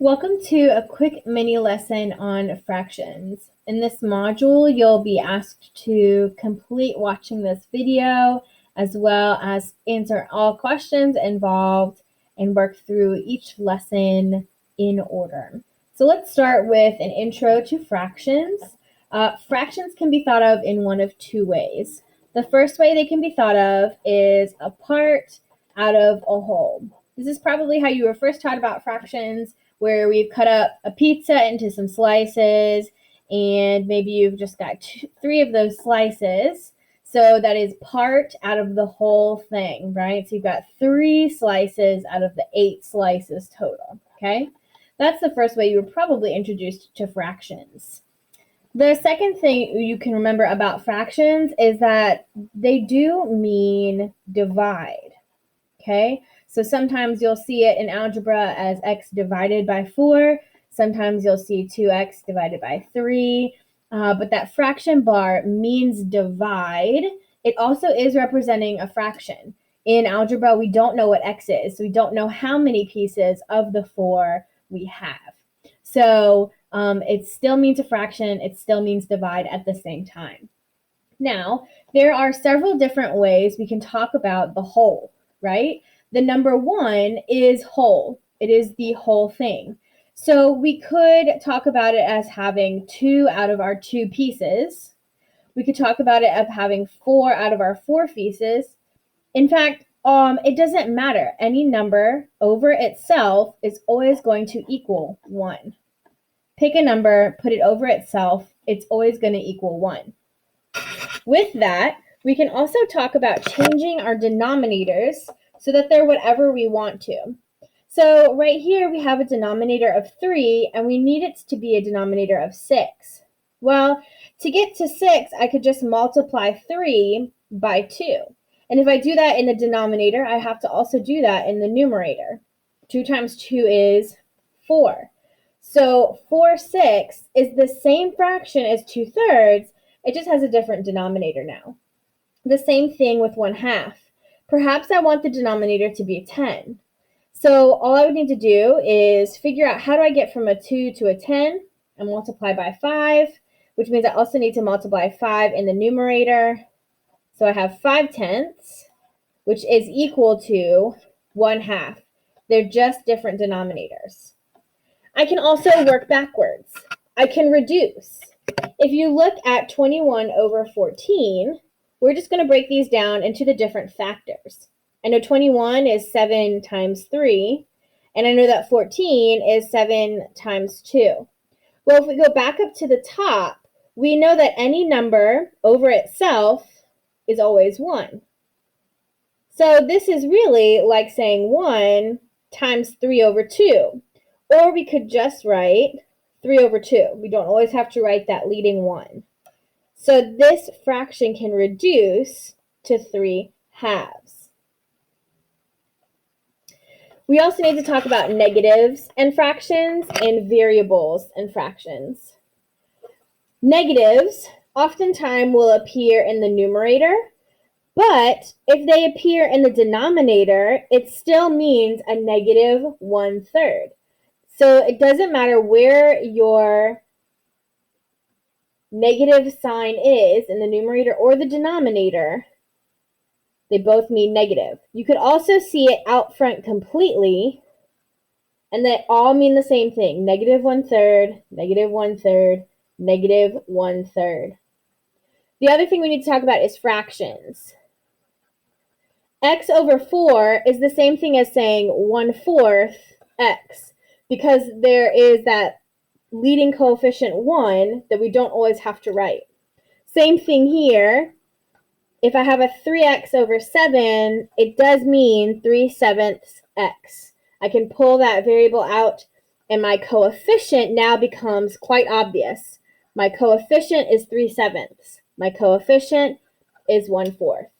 Welcome to a quick mini lesson on fractions. In this module, you'll be asked to complete watching this video as well as answer all questions involved and work through each lesson in order. So let's start with an intro to fractions. Fractions can be thought of in one of two ways. The first way they can be thought of is a part out of a whole. This is probably how you were first taught about fractions, where we've cut up a pizza into some slices, and maybe you've just got three of those slices. So that is part out of the whole thing, right? So you've got 3 slices out of the 8 slices total, okay? That's the first way you were probably introduced to fractions. The second thing you can remember about fractions is that they do mean divide, okay? So sometimes you'll see it in algebra as x divided by 4. Sometimes you'll see 2x divided by 3. But that fraction bar means divide. It also is representing a fraction. In algebra, we don't know what x is. So we don't know how many pieces of the 4 we have. So it still means a fraction. It still means divide at the same time. Now, there are several different ways we can talk about the whole, right? The number 1 is whole. It is the whole thing. So we could talk about it as having 2 out of our 2 pieces. We could talk about it as having 4 out of our 4 pieces. In fact, it doesn't matter. Any number over itself is always going to equal 1. Pick a number, put it over itself. It's always going to equal 1. With that, we can also talk about changing our denominators so that they're whatever we want to. So right here we have a denominator of 3 and we need it to be a denominator of 6. Well, to get to 6, I could just multiply 3 by 2. And if I do that in the denominator, I have to also do that in the numerator. 2 times 2 is 4. So 4/6 is the same fraction as 2/3. It just has a different denominator now. The same thing with 1/2. Perhaps I want the denominator to be 10. So all I would need to do is figure out how do I get from a 2 to a 10 and multiply by 5, which means I also need to multiply 5 in the numerator. So I have 5/10, which is equal to 1/2. They're just different denominators. I can also work backwards. I can reduce. If you look at 21 over 14, we're just going to break these down into the different factors. I know 21 is 7 times 3, and I know that 14 is 7 times 2. Well, if we go back up to the top, we know that any number over itself is always 1. So this is really like saying 1 times 3 over 2. Or we could just write 3 over 2. We don't always have to write that leading 1. So this fraction can reduce to 3/2. We also need to talk about negatives and fractions and variables and fractions. Negatives oftentimes will appear in the numerator, but if they appear in the denominator, it still means a negative 1/3. So it doesn't matter where your negative sign is in the numerator or the denominator, they both mean negative. You could also see it out front completely, and they all mean the same thing. Negative 1/3, negative 1/3, negative 1/3. The other thing we need to talk about is fractions. X over 4 is the same thing as saying 1/4 x, because there is that leading coefficient 1 that we don't always have to write. Same thing here. If I have a 3x over 7, it does mean 3/7 x. I can pull that variable out, and my coefficient now becomes quite obvious. My coefficient is 3/7. My coefficient is 1/4.